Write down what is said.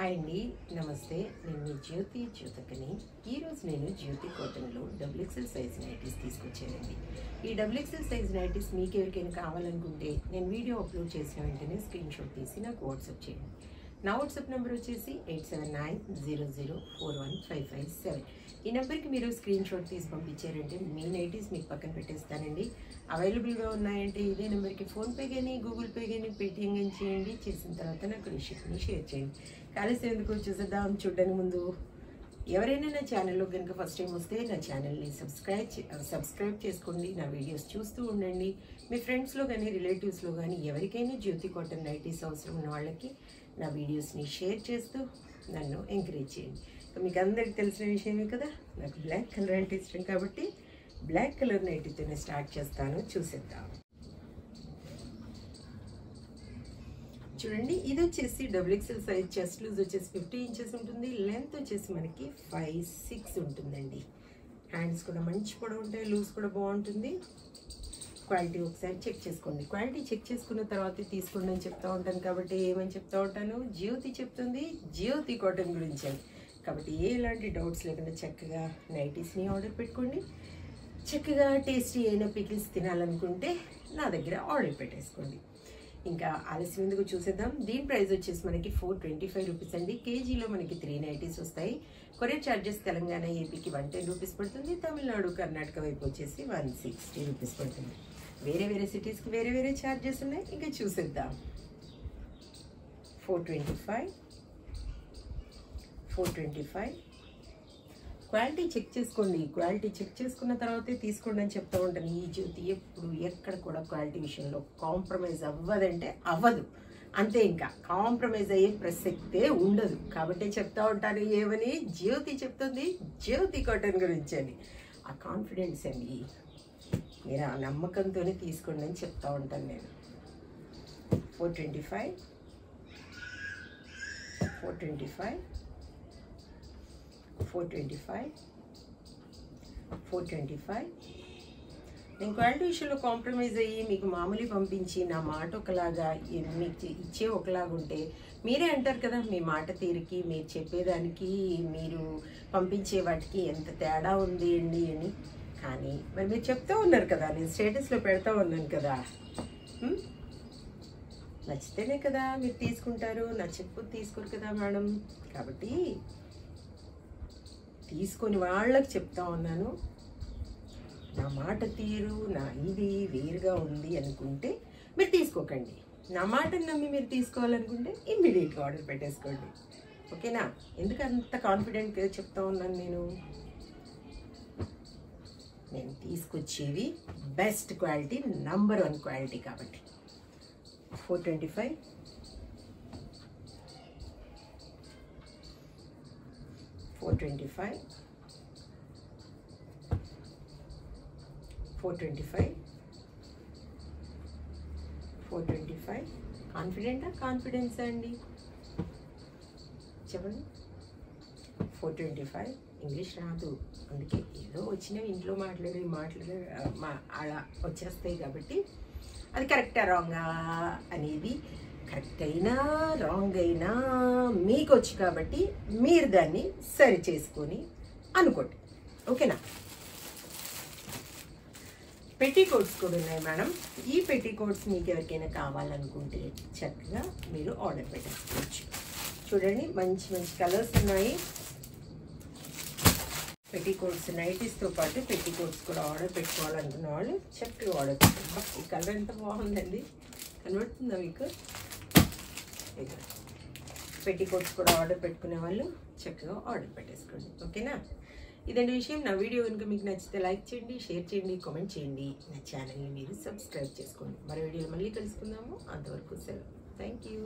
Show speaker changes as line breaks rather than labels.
Hi అండి, నమస్తే. నేను మీ జ్యోతి జ్యోతకని. ఈరోజు నేను జ్యోతి కాటన్లో XXL సైజ్ నైటీస్ తీసుకొచ్చానండి. ఈ XXL సైజ్ నైటీస్ మీకు ఎవరికైనా కావాలనుకుంటే నేను వీడియో అప్లోడ్ చేసిన వెంటనే స్క్రీన్ షాట్ తీసి నాకు వాట్సాప్ చేయండి. నా వాట్సాప్ నెంబర్ వచ్చేసి 8790041557. ఈ నెంబర్కి మీరు స్క్రీన్ షాట్ తీసి పంపించారంటే మీ నైటీస్ మీకు పక్కన పెట్టేస్తానండి. అవైలబుల్గా ఉన్నాయంటే ఇదే నెంబర్కి ఫోన్పే కానీ గూగుల్ పే కానీ పేటిఎం కానీ చేయండి. చేసిన తర్వాత నాకు రిసిప్ట్ని షేర్ చేయండి. కలిసి ఎందుకు చూసేద్దాం. చూడడానికి ముందు ఎవరైనా నా ఛానల్లో కనుక ఫస్ట్ టైం వస్తే నా ఛానల్ని సబ్స్క్రైబ్ చేసుకోండి. నా వీడియోస్ చూస్తూ ఉండండి. మీ ఫ్రెండ్స్లో కానీ రిలేటివ్స్లో కానీ ఎవరికైనా జ్యోతి కాటన్ నైటీస్ అవసరం ఉన్న వాళ్ళకి నా వీడియోస్ని షేర్ చేస్తూ నన్ను ఎంకరేజ్ చేయండి. మీకు అందరికి తెలిసిన విషయమే కదా, నాకు బ్లాక్ కలర్ అంటే ఇష్టం కాబట్టి బ్లాక్ కలర్ నైటీతోనే స్టార్ట్ చేస్తాను. చూసేద్దాం. చూడండి, ఇది వచ్చేసి XXL సైజ్. చెస్ట్ లూజ్ వచ్చేసి 50 ఇంచెస్ ఉంటుంది. లెంత్ వచ్చేసి మనకి 5'6" ఉంటుందండి. హ్యాండ్స్ కూడా మంచి పొడవు ఉంటాయి, లూజ్ కూడా బాగుంటుంది. క్వాలిటీ ఒకసారి చెక్ చేసుకోండి. క్వాలిటీ చెక్ చేసుకున్న తర్వాత తీసుకోండి అని చెప్తా ఉంటాను కాబట్టి ఏమని చెప్తా ఉంటాను, జ్యోతి చెప్తుంది జ్యోతి కాటన్ గురించి అని. కాబట్టి ఎలాంటి డౌట్స్ లేకుండా చక్కగా నైటీస్ని ఆర్డర్ పెట్టుకోండి. చక్కగా టేస్టీ అయిన పికిల్స్ తినాలనుకుంటే నా దగ్గర ఆర్డర్ పెట్టేసుకోండి. ఇంకా ఆలస్యం ఎందుకు చూసేద్దాం. దీని ప్రైస్ వచ్చేసి మనకి 425 రూపీస్ అండి. కేజీలో మనకి 3 నైటీస్ వస్తాయి. కొరియర్ ఛార్జెస్ తెలంగాణ ఏపీకి 110 రూపీస్ పడుతుంది. తమిళనాడు కర్ణాటక వైపు వచ్చేసి 160 రూపీస్ పడుతుంది. వేరే వేరే సిటీస్కి వేరే వేరే ఛార్జెస్ ఉన్నాయి. ఇంకా చూసేద్దాం. 425 క్వాలిటీ చెక్ చేసుకోండి. క్వాలిటీ చెక్ చేసుకున్న తర్వాతే తీసుకోండి అని చెప్తూ ఉంటాను. ఈ జ్యోతి ఎప్పుడు ఎక్కడ కూడా క్వాలిటీ విషయంలో కాంప్రమైజ్ అవ్వదంటే అవ్వదు, అంతే. ఇంకా కాంప్రమైజ్ అయ్యే ప్రసక్తే ఉండదు. కాబట్టి చెప్తా ఉంటాను ఏమని, జ్యోతి చెప్తుంది జ్యోతి కాటన్ గురించి అని. ఆ కాన్ఫిడెన్స్ అండి, మీరు ఆ నమ్మకంతోనే తీసుకోండి అని చెప్తా ఉంటాను నేను. 425 నేను క్వాలిటీ విషయంలో కాంప్రమైజ్ అయ్యి మీకు మామూలు పంపించి నా మాట ఒకలాగా మీకు ఇచ్చే ఒకలాగా ఉంటే మీరే అంటారు కదా, మీ మాట తీరికి మీరు చెప్పేదానికి మీరు పంపించే వాటికి ఎంత తేడా ఉంది అండి అని. కానీ మరి మీరు చెప్తూ ఉన్నారు కదా, నేను స్టేటస్లో పెడతా ఉన్నాను కదా, నచ్చితేనే కదా మీరు తీసుకుంటారు, నచ్చకపోతే తీసుకోరు కదా మేడం. కాబట్టి తీసుకొని వాళ్ళకి చెప్తా ఉన్నాను, నా మాట తీరు నా ఇది వేరుగా ఉంది అనుకుంటే మీరు తీసుకోకండి. నా మాటను నమ్మి మీరు తీసుకోవాలనుకుంటే ఇమ్మీడియట్గా ఆర్డర్ పెట్టేసుకోండి. ఓకేనా? ఎందుకు అంత కాన్ఫిడెంట్గా చెప్తా ఉన్నాను నేను తీసుకొచ్చేవి బెస్ట్ క్వాలిటీ, నంబర్ 1 క్వాలిటీ కాబట్టి. 425 కాన్ఫిడెన్స్ అండి, చెప్పండి. 425 ఇంగ్లీష్ రాదు, అందుకే ఏదో వచ్చినవి ఇంట్లో మాట్లాడి అలా వచ్చేస్తాయి. కాబట్టి అది కరెక్టా రాంగా అనేది, కరెక్ట్ అయినా రాంగ్ అయినా మీకు వచ్చి కాబట్టి మీరు దాన్ని సరి చేసుకొని అనుకోండి. ఓకేనా? పెట్టీకోట్స్ కూడా ఉన్నాయి మేడం. ఈ పెట్టీకోట్స్ మీకు ఎవరికైనా కావాలనుకుంటే చక్కగా మీరు ఆర్డర్ పెట్టేసుకోవచ్చు. చూడండి, మంచి మంచి కలర్స్ ఉన్నాయి. పెట్టీకోట్స్ నైటీస్తో పాటు పెట్టీకోట్స్ కూడా ఆర్డర్ పెట్టుకోవాలనుకున్న వాళ్ళు చక్కగా ఆర్డర్ పెట్టండి. ఈ కలర్ ఎంత బాగుందండి, కనబడుతుందా మీకు? పెట్టీకోట్స్ కూడా ఆర్డర్ పెట్టుకునే వాళ్ళు చక్కగా ఆర్డర్ పెట్టేసుకోండి. ఓకేనా? ఇదండి విషయం. నా వీడియో కనుక మీకు నచ్చితే లైక్ చేయండి, షేర్ చేయండి, కామెంట్ చేయండి. నా ఛానల్ని మీరు సబ్స్క్రైబ్ చేసుకోండి. మరో వీడియోలో మళ్ళీ కలుసుకుందాము. అంతవరకు సెలవు. Thank you.